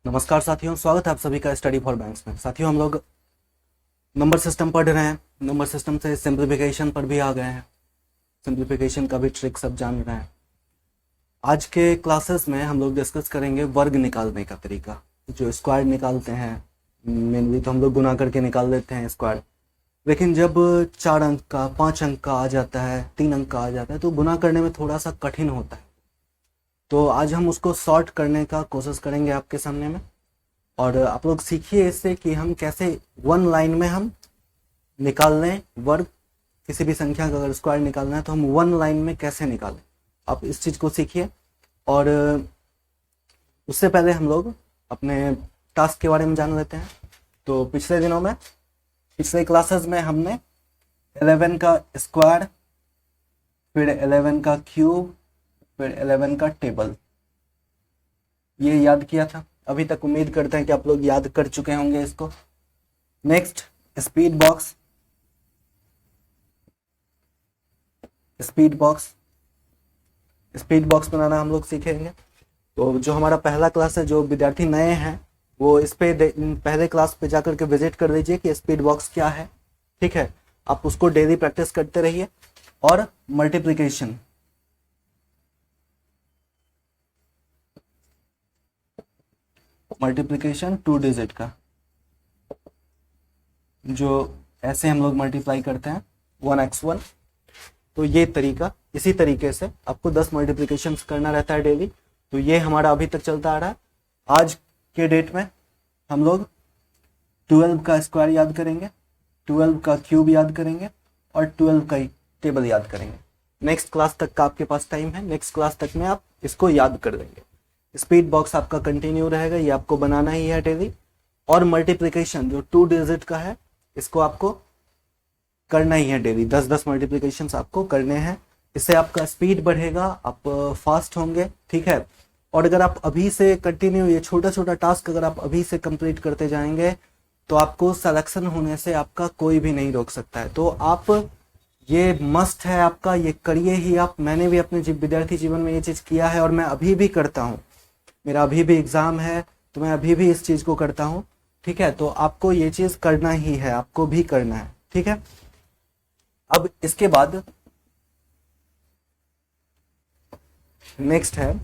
नमस्कार साथियों, स्वागत है आप सभी का स्टडी फॉर बैंक्स में। साथियों, हम लोग नंबर सिस्टम पढ़ रहे हैं। नंबर सिस्टम से सिंप्लीफिकेशन पर भी आ गए हैं। सिंप्लीफिकेशन का भी ट्रिक सब जान रहे हैं। आज के क्लासेस में हम लोग डिस्कस करेंगे वर्ग निकालने का तरीका। जो स्क्वायर निकालते हैं, मेनली तो हम लोग गुना करके निकाल लेते हैं स्क्वायर, लेकिन जब 4 अंक का, 5 अंक का आ जाता है, 3 अंक का आ जाता है, तो गुना करने में थोड़ा सा कठिन होता है। तो आज हम उसको सॉर्ट करने का कोशिश करेंगे आपके सामने में, और आप लोग सीखिए इससे कि हम कैसे वन लाइन में हम निकाल लें वर्ग। किसी भी संख्या का अगर स्क्वायर निकालना है तो हम वन लाइन में कैसे निकालें, आप इस चीज़ को सीखिए। और उससे पहले हम लोग अपने टास्क के बारे में जान लेते हैं। तो पिछले दिनों में, पिछले क्लासेस में हमने 11 का स्क्वायर, फिर 11 का क्यूब, फिर 11 का टेबल, ये याद किया था। अभी तक उम्मीद करते हैं कि आप लोग याद कर चुके होंगे इसको। Next, speed box. Speed box speed box बनाना हम लोग सीखेंगे। तो जो हमारा पहला क्लास है, जो विद्यार्थी नए हैं वो इस पे पहले क्लास पे जाकर के विजिट कर लीजिए कि स्पीड बॉक्स क्या है। ठीक है, आप उसको डेली प्रैक्टिस करते रहिए। और मल्टीप्लिकेशन, मल्टीप्लिकेशन 2 डिजिट का, जो ऐसे हम लोग मल्टीप्लाई करते हैं 1x1। तो ये तरीका, इसी तरीके से आपको 10 मल्टीप्लिकेशंस करना रहता है डेली। तो ये हमारा अभी तक चलता आ रहा है। आज के डेट में हम लोग 12 का स्क्वायर याद करेंगे, 12 का क्यूब याद करेंगे, और 12 का टेबल याद करेंगे। नेक्स्ट क्लास तक का आपके पास टाइम है, नेक्स्ट क्लास तक में आप इसको याद कर लेंगे। स्पीड बॉक्स आपका कंटिन्यू रहेगा, ये आपको बनाना ही है डेली। और मल्टीप्लिकेशन जो 2 डिजिट का है, इसको आपको करना ही है डेली। 10-10 मल्टीप्लिकेशन आपको करने हैं। इससे आपका स्पीड बढ़ेगा, आप फास्ट होंगे। ठीक है, और अगर आप अभी से कंटिन्यू ये छोटा छोटा टास्क अगर आप अभी से कंप्लीट करते जाएंगे तो आपको सिलेक्शन होने से आपका कोई भी नहीं रोक सकता है। तो आप, ये मस्ट है आपका, ये करिए ही आप। मैंने भी अपने विद्यार्थी जीवन में ये चीज़ किया है, और मैं अभी भी करता हूँ। मेरा अभी भी एग्जाम है तो मैं अभी भी इस चीज़ को करता हूँ। ठीक है, तो आपको ये चीज़ करना ही है, आपको भी करना है। ठीक है, अब इसके बाद नेक्स्ट है,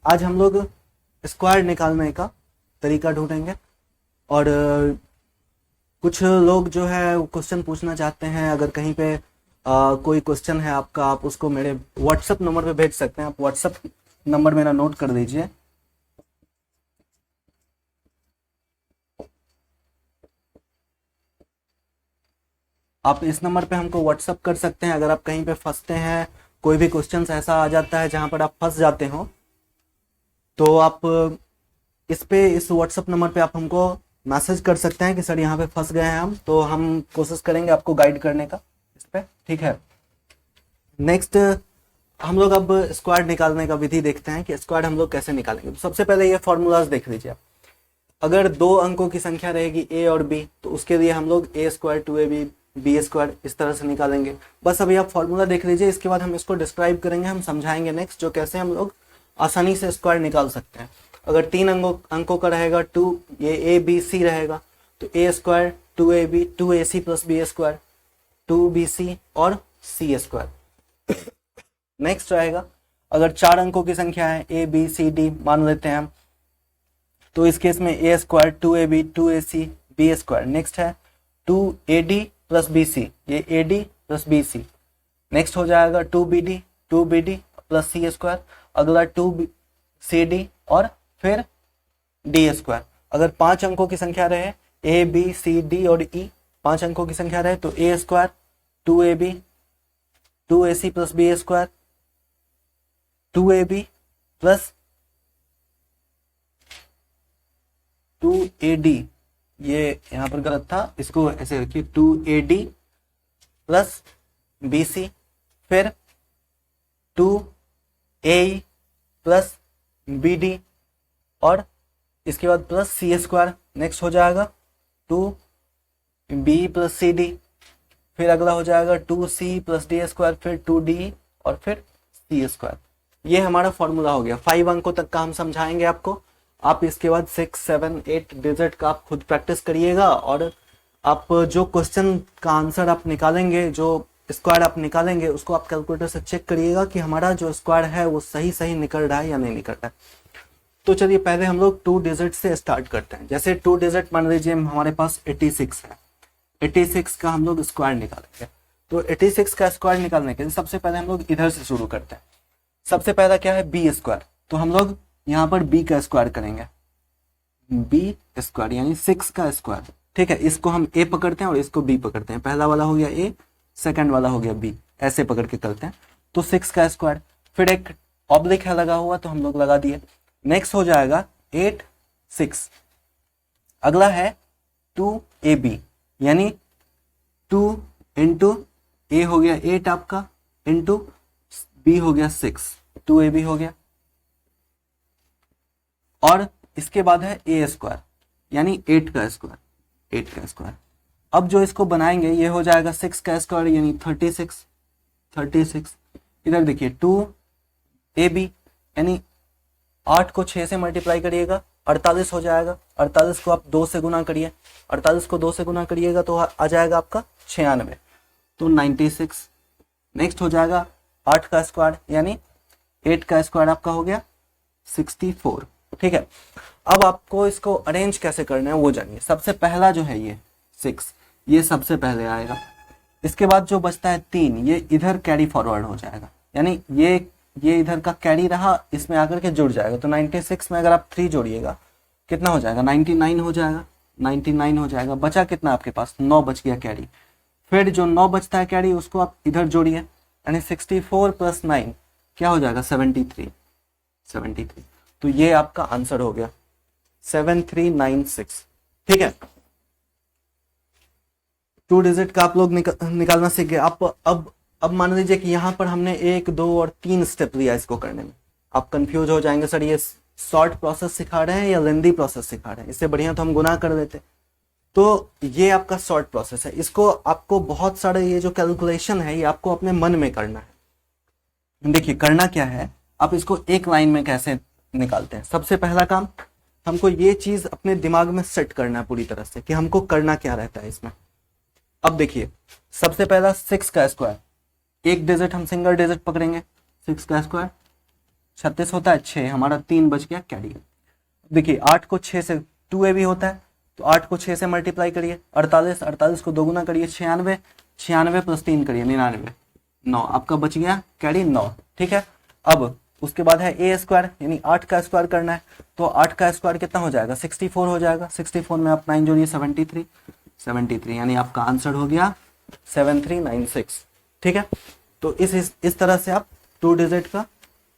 आज हम लोग स्क्वायर निकालने का तरीका ढूंढेंगे। और कुछ लोग जो है क्वेश्चन पूछना चाहते हैं। अगर कहीं पे कोई क्वेश्चन है आपका, आप उसको मेरे व्हाट्सएप नंबर पे भेज सकते हैं। आप व्हाट्सएप नंबर मेरा नोट कर लीजिए। आप इस नंबर पे हमको व्हाट्सअप कर सकते हैं। अगर आप कहीं पे फंसते हैं, कोई भी क्वेश्चन ऐसा आ जाता है जहां पर आप फंस जाते हो, तो आप इस व्हाट्सअप नंबर पे आप हमको मैसेज कर सकते हैं कि सर यहाँ पे फंस गए हैं हम। तो हम कोशिश करेंगे आपको गाइड करने का इस पे। ठीक है, नेक्स्ट हम लोग अब स्क्वायर निकालने का विधि देखते हैं कि स्क्वायर हम लोग कैसे निकालेंगे। तो सबसे पहले ये फॉर्मूलाज देख लीजिए आप। अगर 2 अंकों की संख्या रहेगी ए और बी, तो उसके लिए हम लोग ए स्क्वायर 2ab बी स्क्वायर इस तरह से निकालेंगे। बस अभी आप फॉर्मूला देख लीजिए, इसके बाद हम इसको डिस्क्राइब करेंगे, हम समझाएंगे नेक्स्ट जो कैसे हम लोग आसानी से स्क्वायर निकाल सकते हैं। अगर 3 अंकों का रहेगा 2, ये ए बी सी रहेगा, तो A square 2ab 2ac plus B square 2bc और सी स्क्वायर। नेक्स्ट रहेगा, अगर 4 अंकों की संख्या है ए बी सी डी मान लेते हैं हम, तो इस केस में A square 2ab 2ac B square. Next है 2ad प्लस बी सी, ये ad plus B C. Next हो जाएगा 2bd प्लस सी स्क्वायर। अगला 2cd और फिर डी स्क्वायर। अगर 5 अंकों की संख्या रहे, ए बी सी डी और ई 5 अंकों की संख्या रहे, तो A square 2ab 2ac plus B square 2ab plus 2ad, ये यहां पर गलत था, इसको ऐसे रखिए 2ad प्लस bc, फिर 2a प्लस bd और इसके बाद प्लस सी स्क्वायर। नेक्स्ट हो जाएगा 2b प्लस सी डी, फिर अगला हो जाएगा 2c प्लस डी स्क्वायर, फिर 2d और फिर सी स्क्वायर। ये हमारा फॉर्मूला हो गया। 5 अंकों तक का हम समझाएंगे आपको। आप इसके बाद 6, 7, 8 डिजिट का आप खुद प्रैक्टिस करिएगा, और आप जो क्वेश्चन का आंसर आप निकालेंगे, जो स्क्वायर आप निकालेंगे, उसको आप कैलकुलेटर से चेक करिएगा कि हमारा जो स्क्वायर है वो सही सही निकल रहा है या नहीं निकल रहा है। तो चलिए पहले हम लोग 2 डिजिट से स्टार्ट करते हैं। जैसे 2 डिजिट मान लीजिए हमारे पास 86 है, 86 का हम लोग स्क्वायर निकालेंगे। तो 86 का स्क्वायर निकालने के लिए सबसे पहले हम लोग इधर से शुरू करते हैं। सबसे पहला क्या है, बी स्क्वायर। तो हम लोग यहाँ पर बी का स्क्वायर करेंगे, बी स्क्वायर यानी 6 का स्क्वायर। ठीक है, इसको हम ए पकड़ते हैं और इसको बी पकड़ते हैं। पहला वाला हो गया ए, सेकंड वाला हो गया बी, ऐसे पकड़ के करते हैं। तो 6 का स्क्वायर, फिर एक ऑब्लिक है लगा हुआ तो हम लोग लगा दिए। नेक्स्ट हो जाएगा 8, 6। अगला है 2ab यानी 2 इंटू ए हो गया 8 आपका, इंटू बी हो गया 6, 2ab हो गया। और इसके बाद है ए स्क्वायर यानी 8 का स्क्वायर, 8 का स्क्वायर। अब जो इसको बनाएंगे ये हो जाएगा 6 का स्क्वायर यानी 36, 36। इधर देखिए 2ab यानी 8 को 6 से मल्टीप्लाई करिएगा 48 हो जाएगा। 48 को आप 2 से गुना करिए, 48 को 2 से गुना करिएगा तो आ जाएगा आपका 96, तो 96। नेक्स्ट हो जाएगा 8 का स्क्वायर यानी 8 का स्क्वायर आपका हो गया 64। ठीक है, अब आपको इसको अरेंज कैसे करना है वो जानिए। सबसे पहला जो है ये 6, ये सबसे पहले आएगा। इसके बाद जो बचता है 3, ये इधर कैरी फॉरवर्ड हो जाएगा, यानी ये इधर का कैरी रहा, इसमें आकर के जुड़ जाएगा। तो 96 में अगर आप 3 जोड़िएगा कितना हो जाएगा, 99 हो जाएगा, 99 हो जाएगा। बचा कितना आपके पास, 9 बच गया कैरी। फिर जो 9 बचता है कैरी उसको आप इधर जोड़िए, यानी 64 प्लस 9 क्या हो जाएगा, 73, 73। तो ये आपका आंसर हो गया 7396। ठीक है, 2 डिजिट का आप लोग निकालना सीख गए। आप अब मान लीजिए कि यहाँ पर हमने 1, 2 और 3 स्टेप लिया इसको करने में। आप कंफ्यूज हो जाएंगे, सर ये शॉर्ट प्रोसेस सिखा रहे हैं या लेंदी प्रोसेस सिखा रहे हैं, इससे बढ़िया तो हम गुना कर देते। तो ये आपका शॉर्ट प्रोसेस है, इसको आपको बहुत सारे ये जो कैलकुलेशन है ये आपको अपने मन में करना है। देखिए करना क्या है, आप इसको एक लाइन में कैसे निकालते हैं। सबसे पहला काम हमको ये चीज अपने दिमाग में सेट करना है पूरी तरह से कि हमको करना क्या रहता है इसमें। अब देखिए सबसे पहला 6 का स्क्वायर, एक डिजिट हम सिंगल डिजिट पकड़ेंगे, 6 का स्क्वायर 36 होता है, 6 हमारा 3 बच गया कैरी। देखिए 8 को 6 से 2ab होता है, तो 8 को 6 से मल्टीप्लाई करिए, 48, 48 को 2 गुना करिए, 96, 96 प्लस 3 करिए 99, 9 आपका बच गया कैरी 9। ठीक है, अब उसके बाद है ए स्क्वायर यानी 8 का स्क्वायर करना है। तो 8 का स्क्वायर कितना हो जाएगा, 64 हो जाएगा। 64 में आप 9 जोड़िए 73, 73 यानी आपका आंसर हो गया 7396। ठीक है, तो इस तरह से आप 2 डिजिट का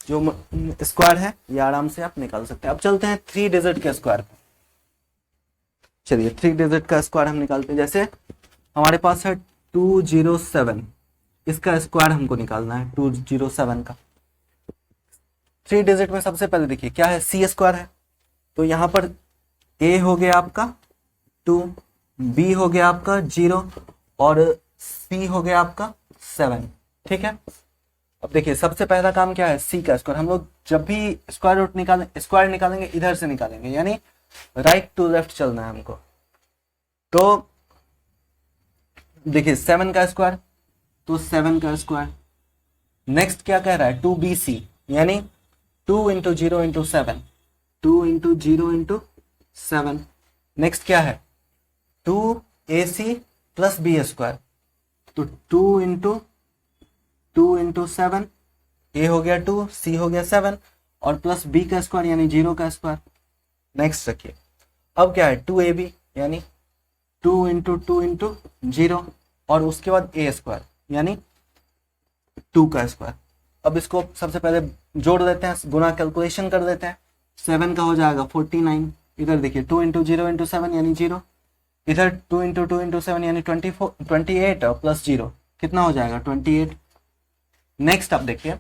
जो स्क्वायर है ये आराम से आप निकाल सकते हैं। अब चलते हैं 3 डिजिट के स्क्वायर पे। चलिए 3 डिजिट का स्क्वायर हम निकालते हैं। जैसे हमारे पास है 207, इसका स्क्वायर हमको निकालना है 207 का। 3 डिजिट में सबसे पहले देखिए क्या है, सी स्क्वायर है। तो यहां पर ए हो गया आपका 2, बी हो गया आपका 0 और सी हो गया आपका 7। ठीक है, अब देखिए सबसे पहला काम क्या है, सी का स्क्वायर। हम लोग जब भी स्क्वायर रूट स्क्वायर निकालेंगे इधर से निकालेंगे, यानी राइट टू लेफ्ट चलना है हमको। तो देखिए 7 का स्क्वायर, तो 7 का स्क्वायर। नेक्स्ट क्या कह रहा है, 2bc यानी 2 into 0 into 7, 2 into 0 into 7। Next क्या है, 2ac प्लस बी स्क्वायर। तो 2 इंटू 7, ए हो गया 2, सी हो गया 7 और प्लस बी का स्क्वायर यानी 0 का स्क्वायर। नेक्स्ट रखिए, अब क्या है 2ab यानी 2 इंटू 0 और उसके बाद ए स्क्वायर यानी 2 का स्क्वायर। अब इसको सबसे पहले जोड़ देते हैं, गुना कैलकुलेशन कर देते हैं। 7 का हो जाएगा 49, इधर देखिए 2 इंटू 0 इंटू 7 यानी 0, इधर 2 इंटू 2 इंटू 7 यानी 28 और प्लस 0 कितना हो जाएगा 28। नेक्स्ट आप देखिए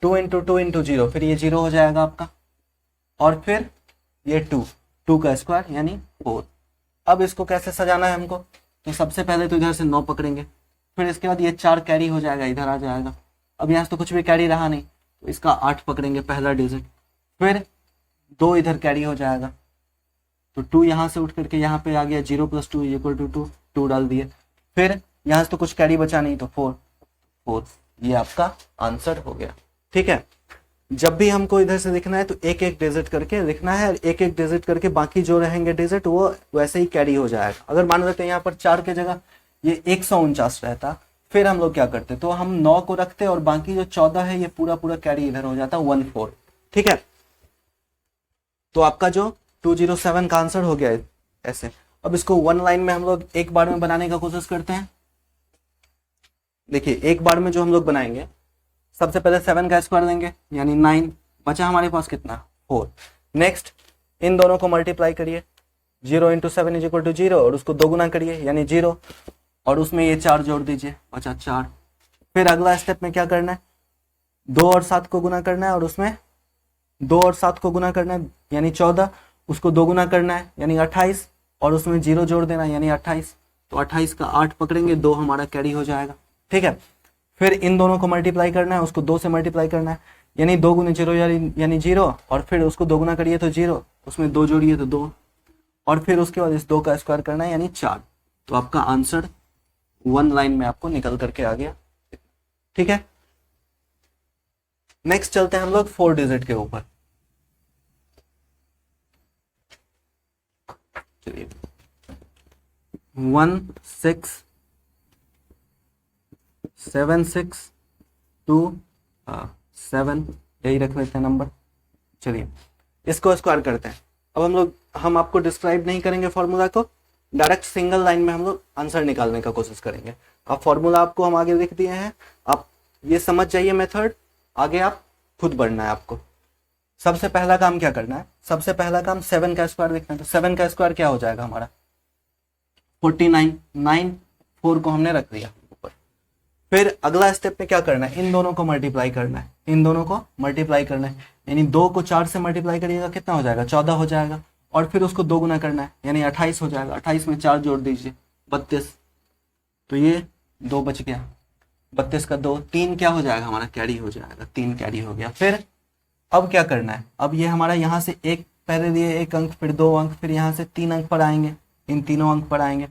2 इंटू 2 इंटू 0, फिर ये 0 हो जाएगा आपका और फिर ये 2 का स्क्वायर यानी 4। अब इसको कैसे सजाना है हमको, तो सबसे पहले तो इधर से 9 पकड़ेंगे, फिर इसके बाद ये 4 कैरी हो जाएगा, इधर आ जाएगा। अब यहाँ से तो कुछ भी कैरी रहा नहीं, तो इसका 8 पकड़ेंगे पहला डिजिट, फिर 2 इधर कैरी हो जाएगा, तो 2 यहाँ से उठ करके यहाँ पे आ गया, 0 + 2 = 2, 2 डाल दिए। फिर यहाँ से तो कुछ कैरी बचा नहीं, तो 4, ये आपका आंसर हो गया। ठीक है, जब भी हमको इधर से लिखना है तो एक एक डिजिट करके लिखना है, एक एक डिजिट करके बाकी जो रहेंगे डिजिट वो वैसे ही कैरी हो जाएगा। अगर मान लेते हैं यहाँ पर 4 के जगह ये 149 रहता, फिर हम लोग क्या करते, तो हम 9 को रखते और बाकी जो 14 है ये पूरा पूरा कैरी इधर हो जाता 14। ठीक है, तो आपका जो 207 का आंसर हो गया ऐसे। अब इसको 1 लाइन में हम लोग एक बार में बनाने का कोशिश करते हैं। देखिए एक बार में जो हम लोग बनाएंगे, सबसे पहले 7 का स्क्वायर देंगे यानी 9, बचा हमारे पास कितना 4। नेक्स्ट इन दोनों को मल्टीप्लाई करिए, 0 × 7 = 0 और उसको 2 गुना करिए यानी 0, और उसमें ये 4 जोड़ दीजिए, बचा 4। फिर अगला स्टेप में क्या करना है, 2 और 7 को गुना करना है और उसमें 2 और 7 को गुना करना है यानी 14, उसको 2 गुना करना है यानी 28 और उसमें 0 जोड़ देना यानी 28, तो 28 का 8 पकड़ेंगे, 2 हमारा कैरी हो जाएगा। ठीक है, फिर इन दोनों को मल्टीप्लाई करना है, उसको 2 से मल्टीप्लाई करना है यानी 2 × 0 यानी 0, और फिर उसको 2 गुना करिए तो 0, उसमें 2 जोड़िए तो 2, और फिर उसके बाद इस 2 का स्क्वायर करना है यानी 4। तो आपका आंसर 1 लाइन में आपको निकल करके आ गया। ठीक है, नेक्स्ट चलते हैं हम लोग 4 डिजिट के ऊपर। चलिए 1 6 7 6 2 7, यही रख लेते हैं नंबर। चलिए इसको स्क्वायर करते हैं। अब हम आपको डिस्क्राइब नहीं करेंगे फॉर्मूला को, डायरेक्ट सिंगल लाइन में हम लोग आंसर निकालने का कोशिश करेंगे। अब फॉर्मूला आपको हम आगे लिख दिए हैं, आप ये समझ जाइए मेथड, आगे आप खुद बढ़ना है आपको। सबसे पहला काम क्या करना है, सबसे पहला काम 7 का स्क्वायर लिखना है। तो 7 का स्क्वायर क्या हो जाएगा हमारा 49, 9 4 को हमने रख दिया ऊपर। फिर अगला स्टेप में क्या करना है, इन दोनों को मल्टीप्लाई करना है, इन दोनों को मल्टीप्लाई करना है यानी 2 को 4 से मल्टीप्लाई करिएगा कितना हो जाएगा 14 हो जाएगा, और फिर उसको 2 गुना करना है यानी 28 हो जाएगा। 28 में 4 जोड़ दीजिए 32, तो ये 2 बच गया, 32 का 2, 3 क्या हो जाएगा हमारा कैरी हो जाएगा, 3 कैरी हो गया। फिर अब क्या करना है, अब ये हमारा यहाँ से एक पहले दिए 1 अंक, फिर 2 अंक, फिर यहाँ से 3 अंक पर आएंगे, इन तीनों अंक पर आएंगे।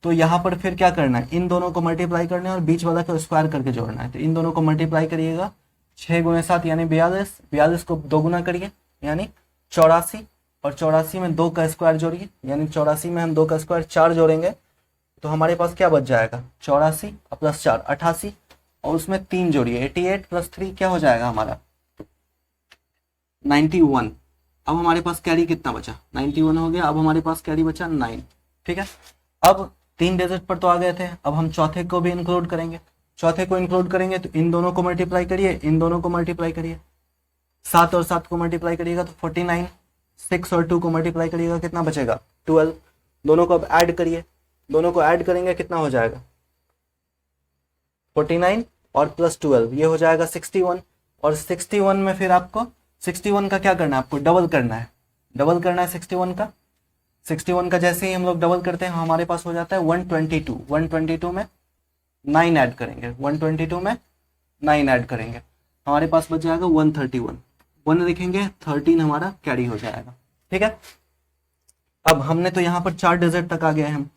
तो यहाँ पर फिर क्या करना है, इन दोनों को मल्टीप्लाई करना है और बीच वाला को स्क्वायर करके जोड़ना है। तो इन दोनों को मल्टीप्लाई करिएगा, 6 × 7 यानी 42, 42 को 2 गुना करिए यानी 84, और 84 में 2 का स्क्वायर जोड़िए यानी 84 में हम 2 का स्क्वायर 4 जोड़ेंगे तो हमारे पास क्या बच जाएगा 84 + 4 88, और उसमें 3 जोड़िए 88 + 3 क्या हो जाएगा हमारा 91। अब हमारे पास कैरी कितना बचा 91 हो गया। अब हमारे पास कैरी बचा 9। ठीक है, अब 3 डिजिट पर तो आ गए थे, अब हम चौथे को भी इंक्लूड करेंगे। चौथे को इंक्लूड करेंगे तो इन दोनों को मल्टीप्लाई करिए, इन दोनों को मल्टीप्लाई करिए, 7 और 7 को मल्टीप्लाई करिएगा तो 49, 6 और 2 को मल्टीप्लाई करिएगा कितना बचेगा 12। दोनों को अब ऐड करिए, दोनों को ऐड करेंगे कितना हो जाएगा 49 और +12 ये हो जाएगा 61, और 61 में फिर आपको 61 का क्या करना है, आपको डबल करना है, डबल करना है 61 का। 61 का जैसे ही हम लोग डबल करते हैं हमारे पास हो जाता है 122। 122 में 9 ऐड करेंगे, 122 में 9 ऐड करेंगे, हमारे पास बच जाएगा 131। 1 लिखेंगे 13 हमारा कैरी हो जाएगा। ठीक है, अब हमने तो यहाँ पर 4 डिजिट तक आ गए हम।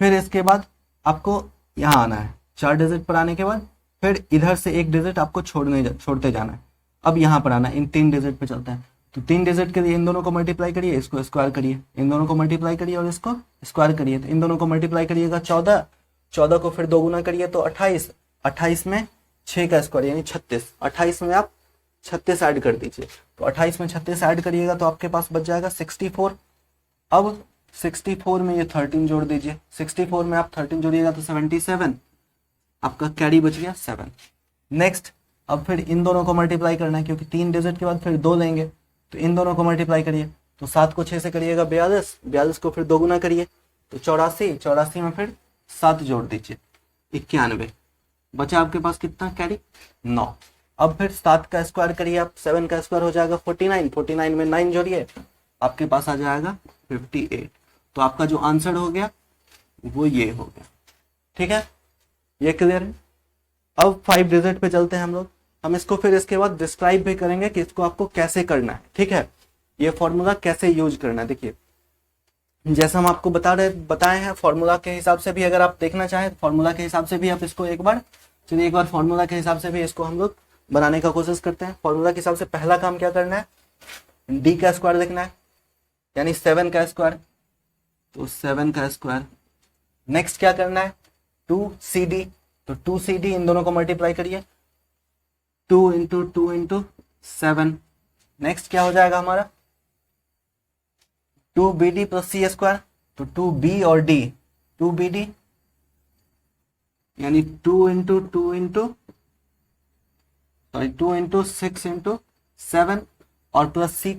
फिर इसके बाद आपको यहाँ आना है, 4 डिजिट पर आने के बाद फिर इधर से 1 डिजिट आपको छोड़ते जाना है। अब यहाँ पर आना है, इन 3 डिजिट पे चलते हैं। तो 3 डिजिट के लिए इन दोनों को मल्टीप्लाई करिए, इसको स्क्वायर करिए, इन दोनों को मल्टीप्लाई करिए और इसको स्क्वायर करिए। तो इन दोनों को मल्टीप्लाई करिएगा 14, 14 को फिर 2 गुना करिए तो 28, 28 में 6 का स्क्वायर यानी 36, 28 में आप 36 ऐड कर दीजिए। तो 28 में 36 ऐड करिएगा तो आपके पास बच जाएगा 64। अब 64 में ये 13 जोड़ दीजिए, 64 में आप 13 जोड़िएगा तो 77, आपका कैरी बच गया 7। नेक्स्ट अब फिर इन दोनों को मल्टीप्लाई करना है क्योंकि 3 डिजिट के बाद फिर 2 लेंगे, तो इन दोनों को मल्टीप्लाई करिए। तो 7 को 6 से करिएगा 42, 42 को फिर 2 गुना करिए तो 84, 84 में फिर 7 जोड़ दीजिए 91, बचा आपके पास कितना कैरी 9। अब फिर 7 का स्क्वायर करिए आप, 7 का स्क्वायर हो जाएगा 49, 49 में 9 जोड़िए आपके पास आ जाएगा 58। तो आपका जो आंसर हो गया वो ये हो गया। ठीक है, ये क्लियर है। अब 5 डिजिट पे चलते हैं हम लोग, हम इसको फिर इसके बाद डिस्क्राइब भी करेंगे कि इसको आपको कैसे करना है। ठीक है, ये फॉर्मूला कैसे यूज करना है देखिए, जैसा हम आपको बताए हैं फॉर्मूला के हिसाब से भी अगर आप देखना चाहें फॉर्मूला के हिसाब से भी आप इसको एक बार फॉर्मूला के हिसाब से भी इसको हम लोग बनाने का कोशिश करते हैं। फॉर्मूला के हिसाब से पहला काम क्या करना है, डी का स्क्वायर लिखना है, यानी 7 का स्क्वायर, तो 7 का स्क्वायर। नेक्स्ट क्या करना है, 2CD, तो 2CD इन दोनों को मल्टीप्लाई करिए, 2 इंटू 2 इंटू 7। नेक्स्ट क्या हो जाएगा हमारा, 2BD प्लस सी स्क्वायर, तो 2B और D, 2BD यानी 2 इंटू 2 इंटू 6 इंटू 7 और plus C,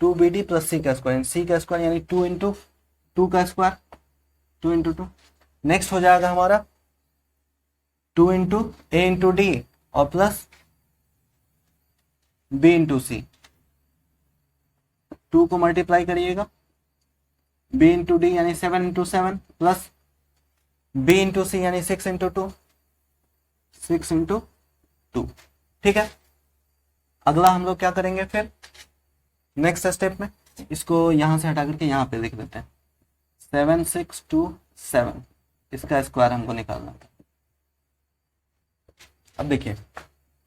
2BD plus C का स्क्वायर यानी 2 इंटू 2 का स्क्वायर, 2 इंटू 2। नेक्स्ट हो जाएगा हमारा 2 इंटू A इंटू D और प्लस B इंटू C, 2 को मल्टीप्लाई करिएगा, B इंटू D यानी 7 into 7 plus B into C यानी 6 इंटू 2, 6 इंटू 2। ठीक है, अगला हम लोग क्या करेंगे फिर नेक्स्ट स्टेप में, इसको यहां से हटा करके यहां पे लिख देते हैं, 7 6 2 7, इसका स्क्वायर हमको निकालना था। अब देखिए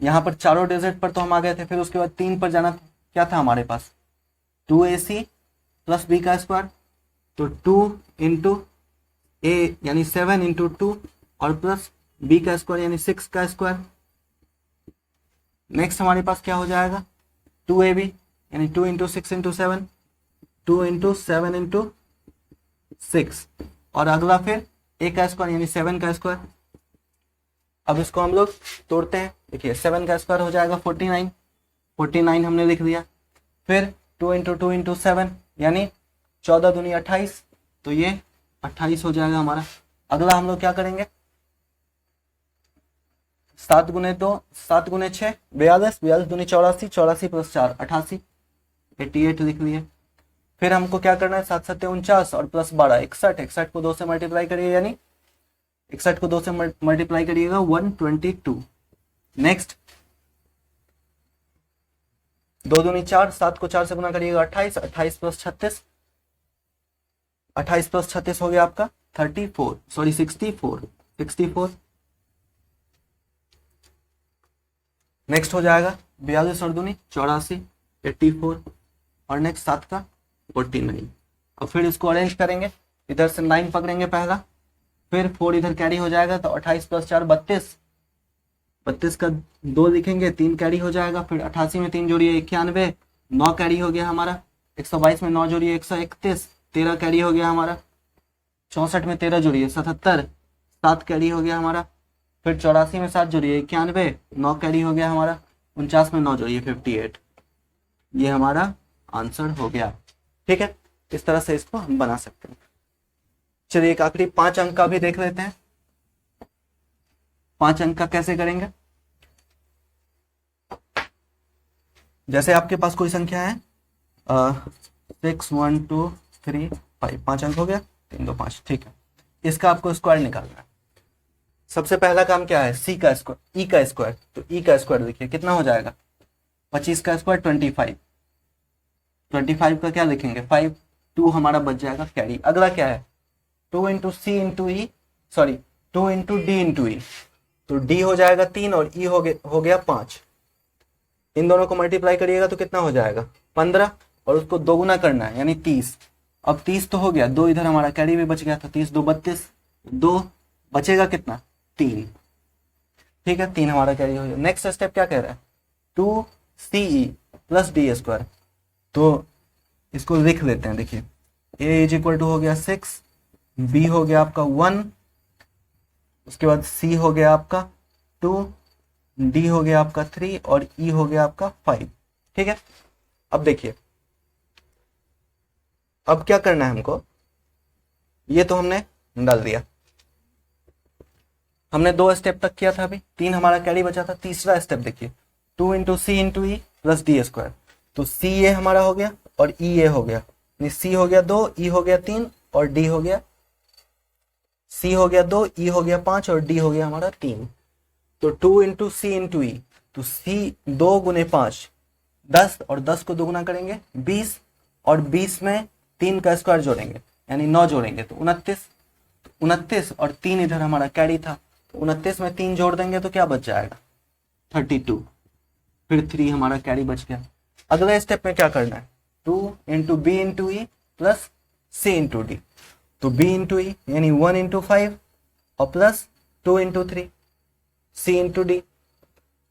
यहाँ पर चारों डिजिट पर तो हम आ गए थे, फिर उसके बाद 3 पर जाना क्या था हमारे पास, 2AC प्लस B का स्क्वायर, तो 2 इंटू A यानी 7 इंटू 2 और प्लस B का स्क्वायर यानी 6 का स्क्वायर। नेक्स्ट हमारे पास क्या हो जाएगा, 2AB यानी 2 इंटू 6 इंटू 7, 2 इंटू 7 इंटू 6 और अगला फिर A का स्क्वायर यानी 7 का स्क्वायर। अब इसको हम लोग तोड़ते हैं, देखिए 7 का स्क्वायर हो जाएगा 49, 49 हमने लिख दिया, फिर 2 इंटू 2 इंटू 7 यानी 14 दूनी 28, तो ये 28 हो जाएगा हमारा। अगला हम लोग क्या करेंगे, 7 गुने 2 7 गुने 6 42, 42 दूनी 84, 84 प्लस 4 88, 88 लिख लिए। फिर हमको क्या करना है, 7 7 49 और प्लस 12 61, 61 को 2 से मल्टीप्लाई करिए, यानी 61 को 2 से मल्टीप्लाई करिएगा 122। नेक्स्ट 2 दूनी 4, 7 को 4 से गुना करिएगा 28, 28 प्लस 36, 28 प्लस 36 हो गया आपका 64। नेक्स्ट हो जाएगा 42 और दूनी 84, 84 और नेक्स्ट 7 का 49। अब फिर इसको अरेंज करेंगे, इधर से 9 पकड़ेंगे पहला, फिर 4 इधर कैरी हो जाएगा, तो 28 प्लस 4 32, 32 का 2 लिखेंगे, 3 कैरी हो जाएगा, फिर 88 में 3 जोड़िए 91, 9 कैरी हो गया हमारा, 122 में 9 जोड़िए 131, 13 कैरी हो गया हमारा, 64 में 13 जोड़िए 77, 7 कैरी हो गया हमारा, फिर 84 में 7 जोड़िए 91, 9 कैरी हो गया हमारा, 49 में 9 जोड़िए 58। ये हमारा आंसर हो गया। ठीक है, इस तरह से इसको हम बना सकते हैं। चलिए एक आखिरी 5 अंक का भी देख लेते हैं। 5 अंक का कैसे करेंगे, जैसे आपके पास कोई संख्या है 6 1 2 3 5, 5 अंक हो गया, 3 2 5। ठीक है, इसका आपको स्क्वायर निकालना है। सबसे पहला काम क्या है, सी का स्क्वायर, ई का स्क्वायर, तो ई का स्क्वायर देखिए कितना हो जाएगा, 25 का स्क्वायर 25, 25 का क्या लिखेंगे 5, 2 हमारा बच जाएगा कैरी। अगला क्या है, 2 इंटू सी इंटू ई, सॉरी 2 इंटू डी इंटू ई, तो डी हो जाएगा 3 और ई हो गया 5। इन दोनों को मल्टीप्लाई करिएगा तो कितना हो जाएगा 15, और उसको दोगुना करना है यानी 30। अब 30 तो हो गया, 2 इधर हमारा कैरी भी बच गया था, 30 2 32, 2 बचेगा कितना 3। ठीक है, 3 हमारा कैरी हो गया। नेक्स्ट स्टेप क्या कह रहा है, 2CE प्लस डी स्क्वायर, तो इसको लिख लेते हैं। देखिए a इज इक्वल टू हो गया 6, b हो गया आपका 1, उसके बाद c हो गया आपका 2, d हो गया आपका 3 और e हो गया आपका 5। ठीक है, अब देखिए अब क्या करना है हमको, ये तो हमने डाल दिया, हमने 2 स्टेप तक किया था, अभी 3 हमारा कैरी बचा था। तीसरा स्टेप देखिए, 2 into C into E plus D square, तो सी ए हमारा हो गया और ई ए हो गया, सी हो गया 2, ई हो गया 3 और डी हो गया, सी हो गया 2, ई हो गया 5 और डी हो गया हमारा 3। तो 2 इंटू सी इंटू ई, तो सी 2 × 5 10, और 10 को दोगुना करेंगे 20, और 20 में 3 का स्क्वायर जोड़ेंगे यानी 9 जोड़ेंगे तो 29। 29 और 3 इधर हमारा कैरी था, तो 29 में 3 जोड़ देंगे तो क्या बच जाएगा 32, फिर 3 हमारा कैरी बच गया। अगले स्टेप में क्या करना है 2 × b × e plus c × d, तो b × e यानी 1 × 5 और प्लस 2 × 3 c × d,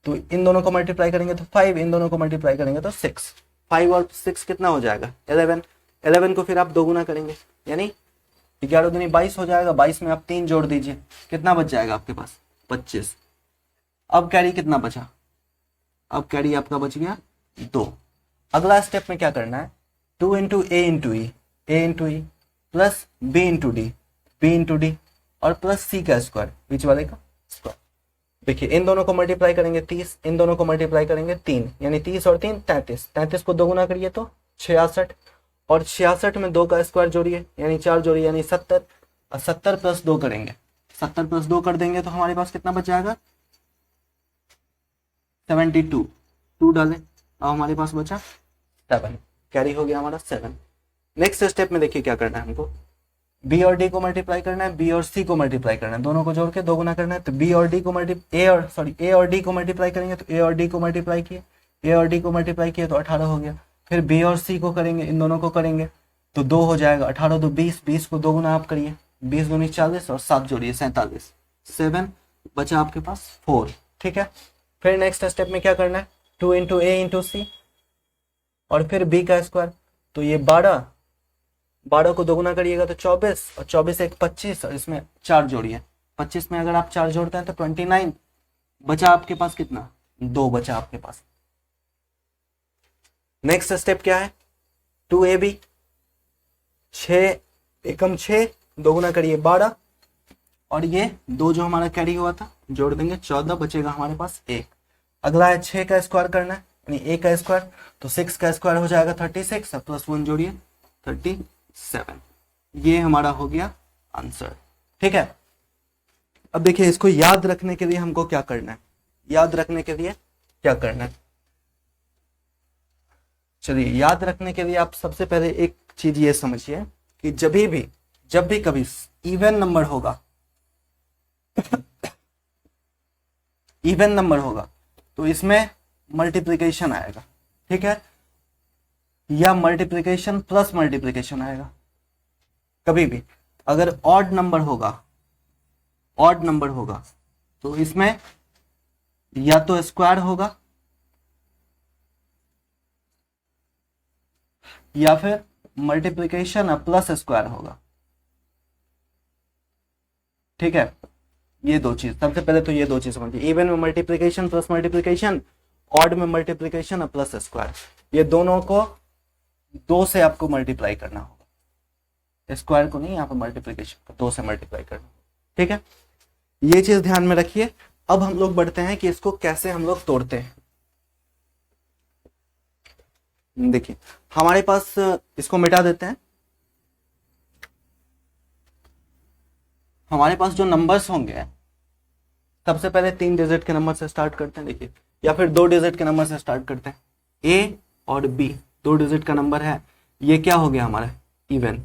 तो इन दोनों को मल्टीप्लाई करेंगे तो 5, इन दोनों को मल्टीप्लाई करेंगे तो 6। 5 और 6 कितना हो जाएगा 11। 11 को फिर आप दोगुना करेंगे यानी 11 दूनी 22 हो जाएगा। 22 में आप 3 जोड़ दीजिए, कितना बच जाएगा आपके पास 25। अब कैरी कितना बचा, अब कैरी आपका बच गया 2। अगला स्टेप में क्या करना है 2 × a × e plus b × d और प्लस c का स्क्वायर, बीच वाले का स्क्वायर। देखिए इन दोनों को मल्टीप्लाई करेंगे 30, इन दोनों को मल्टीप्लाई करेंगे 3, यानी 30 और 3 33। 33 को दोगुना करिए तो 66, और 66 में 2 का स्क्वायर जोड़िए यानी 4 जोड़िए यानी 70, और 70 + 2 करेंगे, 70 + 2 कर देंगे तो हमारे पास कितना बच जाएगा 72। 2 डालें, अब हमारे पास बचा 7, कैरी हो गया हमारा 7। नेक्स्ट स्टेप में देखिए क्या करना है हमको, b और d को मल्टीप्लाई करना है, b और c को मल्टीप्लाई करना है, दोनों को जोड़ के दोगुना करना है। तो b और d को a और d को मल्टीप्लाई करेंगे तो a और d को मल्टीप्लाई किए, a और d को मल्टीप्लाई किए तो 18 हो गया। फिर b और c को करेंगे, इन दोनों को करेंगे तो 2 हो जाएगा, 18 2 20, 20 को दोगुना आप करिए, 20 दूनी 40 और 7 जोड़िए 47, 7 बचा आपके पास 4। ठीक है, फिर नेक्स्ट स्टेप में क्या करना है 2 × a × c और फिर b का स्क्वायर, तो ये 12 को दोगुना करिएगा तो 24, और 24 एक 25, और इसमें 4 जोड़िए, 25 में अगर आप 4 जोड़ते हैं तो 29 बचा आपके पास, कितना 2 बचा आपके पास। नेक्स्ट स्टेप क्या है 2ab, 6 एकम 6 दोगुना करिए 12, और ये 2 जो हमारा कैरी हुआ था जोड़ देंगे 14, बचेगा हमारे पास 1। अगला है 6 का स्क्वायर करना है यानी a का स्क्वायर, तो 6 का स्क्वायर हो जाएगा 36, प्लस 1 जोड़िए 37। ये हमारा हो गया आंसर। ठीक है, अब देखिए इसको याद रखने के लिए हमको क्या करना है, याद रखने के लिए क्या करना है, चलिए याद रखने के लिए आप सबसे पहले एक चीज ये समझिए कि जब भी कभी इवन नंबर होगा इवन नंबर होगा तो इसमें मल्टीप्लिकेशन आएगा। ठीक है, या मल्टीप्लिकेशन प्लस मल्टीप्लिकेशन आएगा। कभी भी अगर ऑड नंबर होगा तो इसमें या तो स्क्वायर होगा या फिर मल्टीप्लिकेशन प्लस स्क्वायर होगा। ठीक है, ये दो चीज, सबसे पहले तो ये दो चीज समझिए, इवन में मल्टीप्लिकेशन प्लस मल्टीप्लिकेशन, ऑड में मल्टीप्लिकेशन प्लस स्क्वायर, ये दोनों को 2 से आपको मल्टीप्लाई करना होगा, स्क्वायर को नहीं, यहाँ पर मल्टीप्लिकेशन को 2 से मल्टीप्लाई करना। ठीक है, ये चीज ध्यान में रखिए। अब हम लोग बढ़ते हैं कि इसको कैसे हम लोग तोड़ते हैं। देखिए हमारे पास, इसको मिटा देते हैं, हमारे पास जो नंबर्स होंगे सबसे पहले 3 डिजिट के नंबर से स्टार्ट करते हैं, देखिए, या फिर 2 डिजिट के नंबर से स्टार्ट करते हैं। a और b 2 डिजिट का नंबर है, ये क्या हो गया हमारा इवन।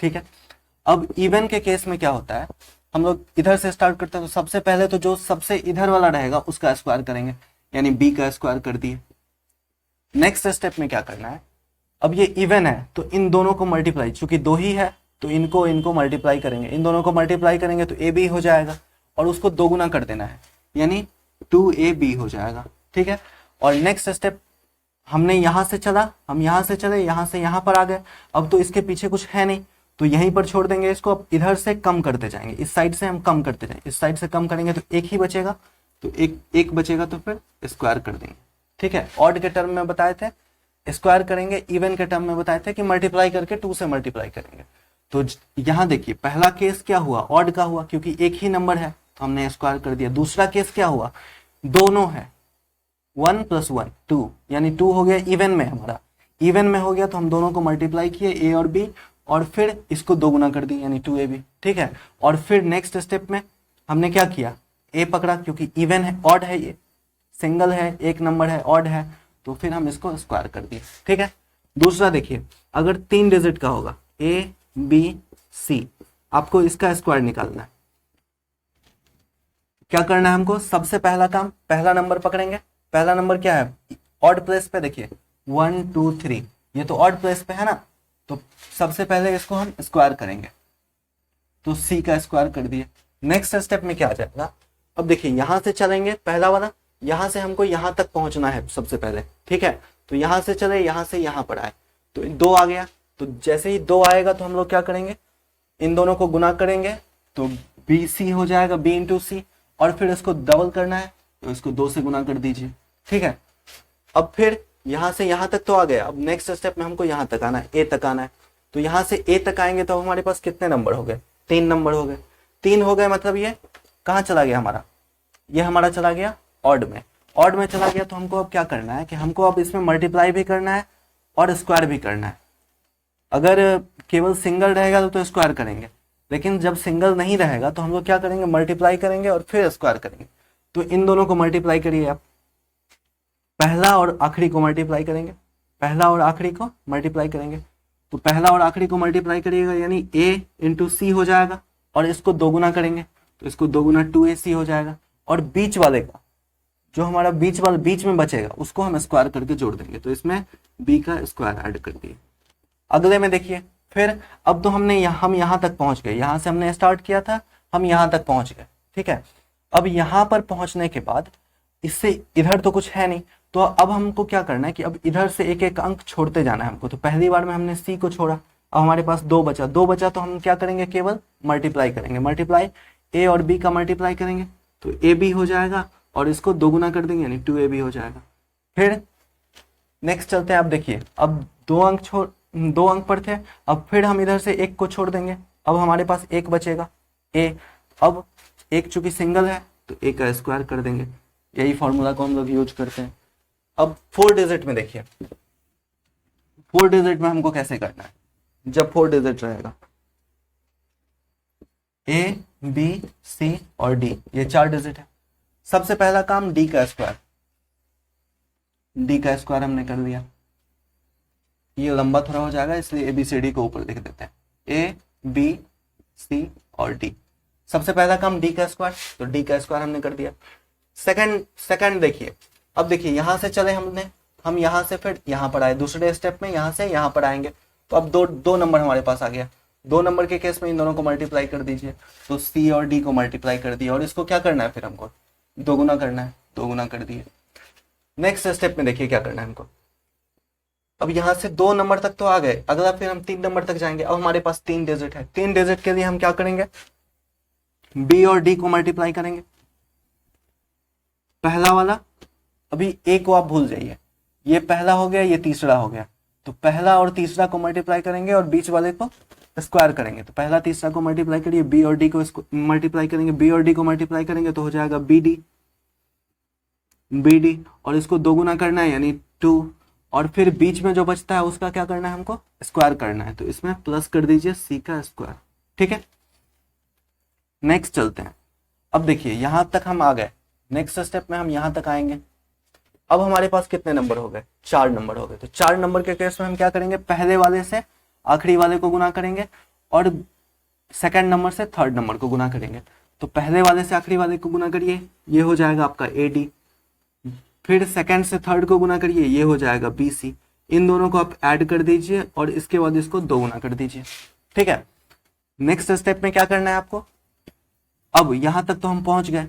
ठीक है, अब इवन के केस में क्या होता है, हम लोग इधर से स्टार्ट करते हैं तो सबसे पहले तो जो सबसे इधर वाला रहेगा उसका स्क्वायर करेंगे, यानी b का स्क्वायर कर दिए। नेक्स्ट स्टेप में क्या करना है, अब ये इवन है तो इन दोनों को मल्टीप्लाई, चूंकि 2 ही है तो इनको मल्टीप्लाई करेंगे, इन दोनों को मल्टीप्लाई करेंगे तो ab हो जाएगा, और उसको 2 गुना कर देना है यानी 2ab हो जाएगा। ठीक है, और नेक्स्ट स्टेप हमने यहां से चला, हम यहां से चले, यहां से यहां पर आ गए, अब तो इसके पीछे कुछ है नहीं तो यहीं पर छोड़ देंगे इसको। अब इधर से कम करते जाएंगे, इस साइड से हम कम करते जाएंगे, इस साइड से कम करेंगे तो 1 ही बचेगा, तो एक बचेगा तो फिर स्क्वायर कर देंगे। ठीक है, ऑड के टर्म में बताए थे स्क्वायर करेंगे, इवन के टर्म में बताए थे कि मल्टीप्लाई करके 2 से मल्टीप्लाई करेंगे। तो यहाँ देखिए पहला केस क्या हुआ, ऑड का हुआ, क्योंकि एक ही नंबर है तो हमने स्क्वायर कर दिया। दूसरा केस क्या हुआ, दोनों है, 1 + 1 2, यानी 2 हो गया इवन में, हमारा इवन में हो गया तो हम दोनों को मल्टीप्लाई किए a और b, और फिर इसको 2 गुना कर दिए यानी 2ab। ठीक है, और फिर नेक्स्ट स्टेप में हमने क्या किया, a पकड़ा क्योंकि इवन है, ऑड है, ये सिंगल है, एक नंबर है, ऑड है, तो फिर हम इसको स्क्वायर कर दिए। ठीक है। दूसरा देखिए, अगर 3 डिजिट का होगा ABC, आपको इसका स्क्वायर निकालना है। क्या करना है हमको? सबसे पहला काम, पहला नंबर पकड़ेंगे। पहला नंबर क्या है? ऑड प्लेस पे देखिए 1 2 3, ये तो ऑड प्लेस पे है ना, तो सबसे पहले इसको हम स्क्वायर करेंगे, तो C का स्क्वायर कर दिए। नेक्स्ट स्टेप में क्या आ जाएगा? अब देखिए यहां से चलेंगे, पहला वाला यहां से हमको यहां तक पहुंचना है सबसे पहले। ठीक है, तो यहां से चले, यहां से यहां पर आए, तो 2 आ गया। तो जैसे ही 2 आएगा तो हम लोग क्या करेंगे? इन दोनों को गुना करेंगे, तो BC हो जाएगा, B इंटू सी, और फिर इसको डबल करना है, तो इसको 2 से गुना कर दीजिए। ठीक है, अब फिर यहां से यहां तक तो आ गया। अब नेक्स्ट स्टेप में हमको यहां तक आना है, A तक आना है। तो यहां से A तक आएंगे तो हमारे पास कितने नंबर हो गए? 3 नंबर हो गए। 3 हो गए, मतलब ये कहाँ चला गया हमारा? ये हमारा चला गया ऑड में। ऑड में चला गया तो हमको अब क्या करना है कि हमको अब इसमें मल्टीप्लाई भी करना है और स्क्वायर भी करना है। अगर केवल सिंगल रहेगा तो स्क्वायर करेंगे, लेकिन जब सिंगल नहीं रहेगा तो हम लोग क्या करेंगे? मल्टीप्लाई करेंगे और फिर स्क्वायर करेंगे। तो इन दोनों को मल्टीप्लाई करिए आप, पहला और आखिरी को मल्टीप्लाई करेंगे, पहला और आखिरी को मल्टीप्लाई करेंगे। तो पहला और आखिरी को मल्टीप्लाई करिएगा, यानी A इंटू सी हो जाएगा, और इसको 2 गुना करेंगे तो इसको 2 गुना 2AC हो जाएगा। और बीच वाले का, जो हमारा बीच वाला बीच में बचेगा, उसको हम स्क्वायर करके जोड़ देंगे, तो इसमें B का स्क्वायर ऐड कर दिए। अगले में देखिए, फिर अब तो हम यहाँ तक पहुंच गए, यहाँ से हमने स्टार्ट किया था, हम यहाँ तक पहुंच गए। ठीक है, अब यहाँ पर पहुंचने के बाद इससे इधर तो कुछ है नहीं, तो अब हमको क्या करना है कि अब इधर से एक एक अंक छोड़ते जाना है हमको। तो पहली बार में हमने C को छोड़ा, अब हमारे पास 2 बचा, 2 बचा तो हम क्या करेंगे? केवल मल्टीप्लाई करेंगे। मल्टीप्लाई A और B का मल्टीप्लाई करेंगे तो AB हो जाएगा, और इसको 2 गुना कर देंगे, यानी 2AB हो जाएगा। फिर नेक्स्ट चलते हैं। अब देखिए, अब 2 अंक पर थे, अब फिर हम इधर से 1 को छोड़ देंगे, अब हमारे पास 1 बचेगा A। अब 1 चूंकि सिंगल है तो A का स्क्वायर कर देंगे, यही फॉर्मूला को हम लोग यूज करते हैं। अब 4 डिजिट में देखिए, 4 डिजिट में हमको कैसे करना है? जब 4 डिजिट रहेगा, A B C और D, ये 4 डिजिट है। सबसे पहला काम D का स्क्वायर, D का स्क्वायर हमने कर दिया। ये लंबा थोड़ा हो जाएगा, इसलिए ABCD को ऊपर लिख देते हैं, A B C और D। सबसे पहला काम D का स्क्वायर, तो D का स्क्वायर हमने कर दिया। सेकंड देखिए, अब देखिए यहां से चले हम यहां से फिर यहां पर आए, दूसरे स्टेप में यहां से यहां पर आएंगे, तो अब दो नंबर हमारे पास आ गया। 2 नंबर के केस में इन दोनों को मल्टीप्लाई कर दीजिए, तो C और D को मल्टीप्लाई कर दिया, और इसको क्या करना है? फिर हमको 2 गुना करना है, 2 गुना कर दिए। नेक्स्ट स्टेप में देखिए क्या करना है हमको। अब यहां से 2 नंबर तक तो आ गए, अगला फिर हम 3 नंबर तक जाएंगे। अब हमारे पास 3 डिजिट है, 3 डिजिट के लिए हम क्या करेंगे? B और D को मल्टीप्लाई करेंगे, पहला वाला। अभी A को आप भूल जाइए, ये पहला हो गया, ये तीसरा हो गया, तो पहला और तीसरा को मल्टीप्लाई करेंगे और बीच वाले को स्क्वायर करेंगे। तो पहला तीसरा को मल्टीप्लाई करिए, B और D को मल्टीप्लाई करेंगे, B और D को मल्टीप्लाई करेंगे तो हो जाएगा BD, और इसको 2 गुना करना है, यानी 2, और फिर बीच में जो बचता है उसका क्या करना है? हमको स्क्वायर करना है, तो इसमें प्लस कर दीजिए C का स्क्वायर। ठीक है, नेक्स्ट चलते हैं। अब देखिए यहां तक हम आ गए, नेक्स्ट स्टेप में हम यहां तक आएंगे। अब हमारे पास कितने नंबर हो गए? 4 नंबर हो गए। तो 4 नंबर के केस में हम क्या करेंगे? पहले वाले से आखिरी वाले को गुना करेंगे, और सेकंड नंबर से थर्ड नंबर को गुना करेंगे। तो पहले वाले से आखिरी वाले को गुना करिए, ये हो जाएगा आपका AD। फिर सेकंड से थर्ड को गुना करिए, ये हो जाएगा BC। इन दोनों को आप ऐड कर दीजिए, और इसके बाद इसको 2 गुना कर दीजिए। ठीक है, नेक्स्ट स्टेप में क्या करना है आपको? अब यहां तक तो हम पहुंच गए,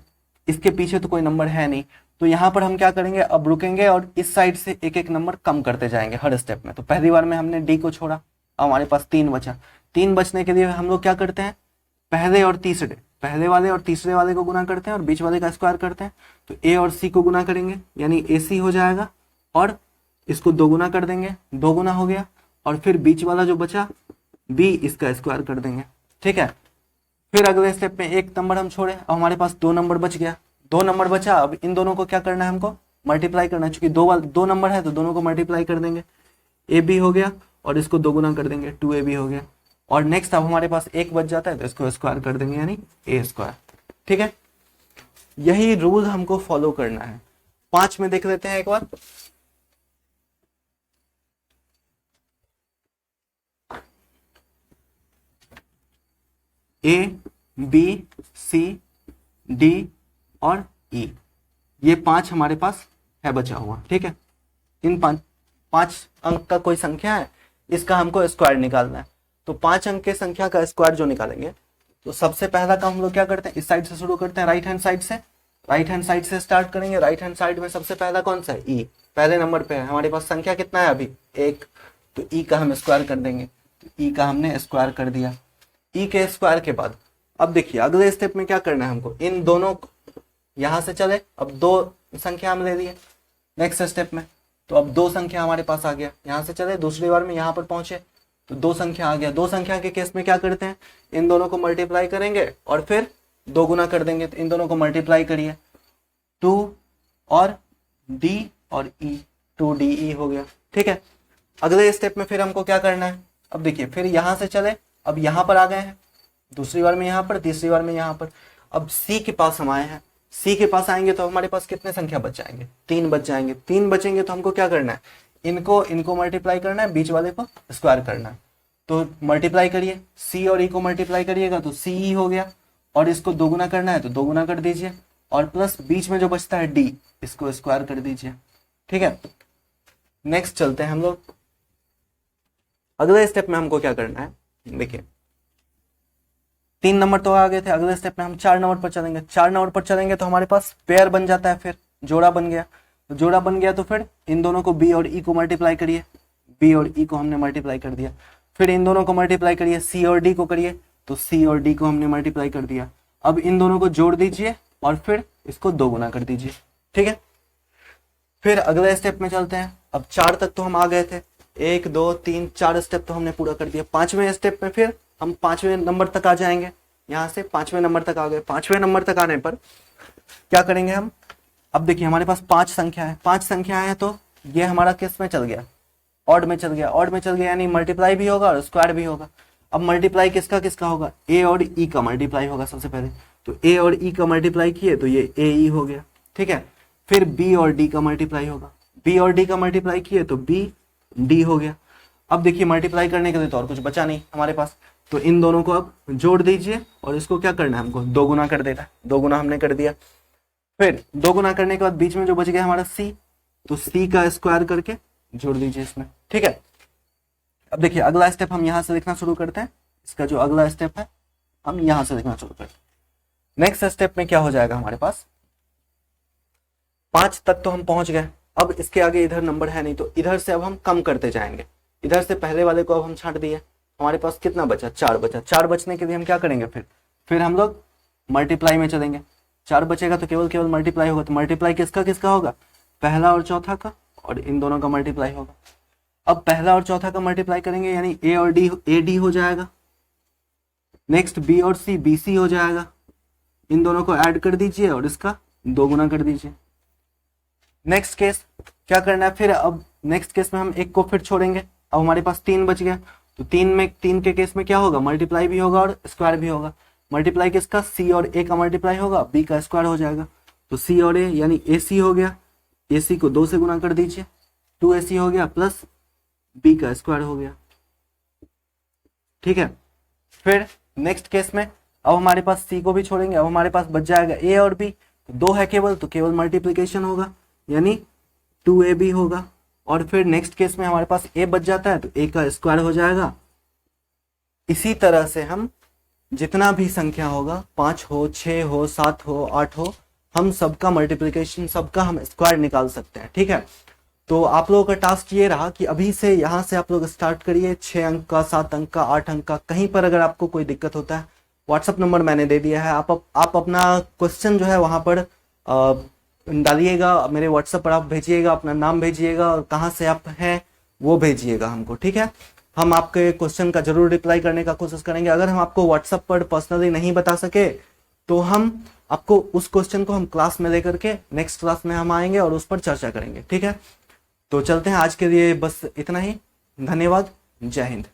इसके पीछे तो कोई नंबर है नहीं, तो यहां पर हम क्या करेंगे? अब रुकेंगे और इस साइड से एक एक नंबर कम करते जाएंगे हर स्टेप में। तो पहली बार में हमने D को छोड़ा, अब हमारे पास 3 बचा। 3 बचने के लिए हम लोग क्या करते हैं? पहले वाले और तीसरे वाले को गुना करते हैं, और बीच वाले का स्क्वायर करते हैं। तो A और C को गुना करेंगे, यानी AC हो जाएगा, और इसको 2 गुना कर देंगे, 2 गुना हो गया, और फिर बीच वाला जो बचा B, इसका स्क्वायर कर देंगे। ठीक है, फिर अगले स्टेप में 1 नंबर हम छोड़े, अब हमारे पास 2 नंबर बच गया, 2 नंबर बचा। अब इन दोनों को क्या करना है? हमको मल्टीप्लाई करना है, चूंकि 2 नंबर है तो दोनों को मल्टीप्लाई कर देंगे। AB हो गया, और इसको 2 गुना कर देंगे, 2AB हो गया। और नेक्स्ट अब हमारे पास 1 बच जाता है, तो इसको स्क्वायर कर देंगे, यानी A स्क्वायर। ठीक है, यही रूल हमको फॉलो करना है। 5 में देख लेते हैं एक बार। ए, बी, सी, डी और ई, ये 5 हमारे पास है बचा हुआ। ठीक है, इन 5 अंक का कोई संख्या है, इसका हमको स्क्वायर निकालना है। तो 5 अंक के संख्या का स्क्वायर जो निकालेंगे, तो सबसे पहला काम हम लोग क्या करते हैं, इस साइड से शुरू करते हैं, राइट हैंड साइड से। राइट हैंड साइड से स्टार्ट करेंगे। राइट हैंड साइड में सबसे पहला कौन सा है, ई, पहले नंबर पे है हमारे पास। संख्या कितना है अभी, 1, तो ई का हम स्क्वायर कर देंगे। तो ई का हमने स्क्वायर कर दिया। ई के स्क्वायर के बाद अब देखिए अगले स्टेप में क्या करना है हमको, इन दोनों यहां से चले, अब 2 संख्या हम ले लिए नेक्स्ट स्टेप में। तो अब 2 संख्या हमारे पास आ गया, यहां से चले दूसरी बार में यहां पर पहुंचे तो 2 संख्या आ गया। 2 संख्या के केस में क्या करते हैं, इन दोनों को मल्टीप्लाई करेंगे और फिर 2 गुना कर देंगे। तो इन दोनों को मल्टीप्लाई करिए, 2 और डी और ई, 2DE हो गया। ठीक है, अगले स्टेप में फिर हमको क्या करना है, अब देखिए फिर यहां से चले, अब यहां पर आ गए हैं, दूसरी बार में यहां पर, तीसरी बार में यहां पर। अब सी के पास हम आए हैं, सी के पास आएंगे तो हमारे पास कितने संख्या बच जाएंगे, 3 बच जाएंगे। 3 बचेंगे तो हमको क्या करना है, इनको मल्टीप्लाई करना है, बीच वाले को स्क्वायर करना है। तो मल्टीप्लाई करिए, सी और ई को मल्टीप्लाई करिएगा तो सी ई हो गया, और इसको 2 गुना करना है तो 2 गुना कर दीजिए, और प्लस बीच में जो बचता है डी, इसको स्क्वायर कर दीजिए। ठीक है, नेक्स्ट चलते हैं हम लोग अगले स्टेप में। हमको क्या करना है, देखिए 3 नंबर तो आ गए थे, अगले स्टेप में हम 4 नंबर पर चलेंगे। 4 नंबर पर चलेंगे तो हमारे पास पेयर बन जाता है, फिर जोड़ा बन गया। तो जोड़ा बन गया तो फिर इन दोनों को बी और ई को मल्टीप्लाई करिए, बी और ई को हमने मल्टीप्लाई कर दिया। फिर इन दोनों को मल्टीप्लाई करिए, सी और डी को करिए, तो सी और डी को हमने मल्टीप्लाई कर दिया। अब इन दोनों को जोड़ दीजिए और फिर इसको 2 गुना कर दीजिए। ठीक है, फिर अगले स्टेप में चलते हैं। अब 4 तक तो हम आ गए थे, 1 2 3 4 स्टेप तो हमने पूरा कर दिया। 5वें स्टेप में फिर हम 5वें नंबर तक आ जाएंगे, यहां से 5वें नंबर तक आ गए। 5वें नंबर तक आने पर क्या करेंगे हम, अब देखिए हमारे पास 5 संख्या है, 5 संख्या है तो ये हमारा किस में चल गया, ऑड में चल गया। ऑड में चल गया यानी मल्टीप्लाई भी होगा और स्क्वायर भी होगा। अब मल्टीप्लाई किसका किसका होगा, ए और ई का मल्टीप्लाई होगा सबसे पहले। तो ए और ई का मल्टीप्लाई किए तो ये ए ई हो गया। ठीक है, फिर बी और डी का मल्टीप्लाई होगा, बी और डी का मल्टीप्लाई किए तो बी डी हो गया। अब देखिए मल्टीप्लाई करने के लिए तो और कुछ बचा नहीं हमारे पास, तो इन दोनों को अब जोड़ दीजिए और इसको क्या करना है हमको, 2 गुना कर देना है। 2 गुना हमने कर दिया। फिर 2 गुना करने के बाद बीच में जो बच गया हमारा सी, तो सी का स्क्वायर करके जोड़ दीजिए इसमें। ठीक है, अब देखिए अगला स्टेप हम यहां से लिखना शुरू करते हैं। इसका जो अगला स्टेप है हम यहां से लिखना शुरू करते हैं। नेक्स्ट स्टेप में क्या हो जाएगा हमारे पास, 5 तक तो हम पहुंच गए। अब इसके आगे इधर नंबर है नहीं, तो इधर से अब हम कम करते जाएंगे। इधर से पहले वाले को अब हम छांट दिए, हमारे पास कितना बचा, 4 बचा। 4 बचने के लिए हम क्या करेंगे, फिर हम लोग मल्टीप्लाई में चलेंगे। 4 बचेगा तो केवल मल्टीप्लाई होगा। तो मल्टीप्लाई किसका किसका होगा, पहला और चौथा का, और इन दोनों का मल्टीप्लाई होगा। अब पहला और चौथा का मल्टीप्लाई करेंगे यानी ए और डी, ए डी हो जाएगा। नेक्स्ट बी और सी, बी सी हो जाएगा। इन दोनों को ऐड कर दीजिए और इसका 2 गुना कर दीजिए। नेक्स्ट केस क्या करना है, फिर अब नेक्स्ट केस में हम एक को फिर छोड़ेंगे। अब हमारे पास 3 बच गया, तो 3 के केस में क्या होगा, मल्टीप्लाई भी होगा और स्क्वायर भी होगा। मल्टीप्लाई किसका, सी और ए का मल्टीप्लाई होगा, बी का स्क्वायर हो जाएगा। तो सी और ए यानी ए सी हो गया, ए सी को 2 से गुना कर दीजिए, 2AC हो गया, प्लस बी का स्क्वायर हो गया। ठीक है, फिर नेक्स्ट केस में अब हमारे पास सी को भी छोड़ेंगे। अब हमारे पास बच जाएगा ए और बी, 2 है केवल, तो केवल मल्टीप्लीकेशन होगा यानी 2AB होगा। और फिर नेक्स्ट केस में हमारे पास ए बच जाता है तो ए का स्क्वायर हो जाएगा। इसी तरह से हम जितना भी संख्या होगा, 5 हो, 6 हो, 7 हो, 8 हो, हम सबका मल्टीप्लिकेशन, सबका हम स्क्वायर निकाल सकते हैं। ठीक है, तो आप लोगों का टास्क ये रहा कि अभी से यहाँ से आप लोग स्टार्ट करिए। 6 अंक का, 7 अंक का, 8 अंक का, कहीं पर अगर आपको कोई दिक्कत होता है, व्हाट्सअप नंबर मैंने दे दिया है, आप अपना क्वेश्चन जो है वहां पर डालिएगा, मेरे व्हाट्सएप पर आप भेजिएगा, अपना नाम भेजिएगा और कहाँ से आप हैं वो भेजिएगा हमको। ठीक है, हम आपके क्वेश्चन का जरूर रिप्लाई करने का कोशिश करेंगे। अगर हम आपको व्हाट्सएप पर पर्सनली नहीं बता सके तो हम आपको उस क्वेश्चन को हम क्लास में लेकर के नेक्स्ट क्लास में हम आएंगे और उस पर चर्चा करेंगे। ठीक है, तो चलते हैं, आज के लिए बस इतना ही। धन्यवाद, जय हिंद।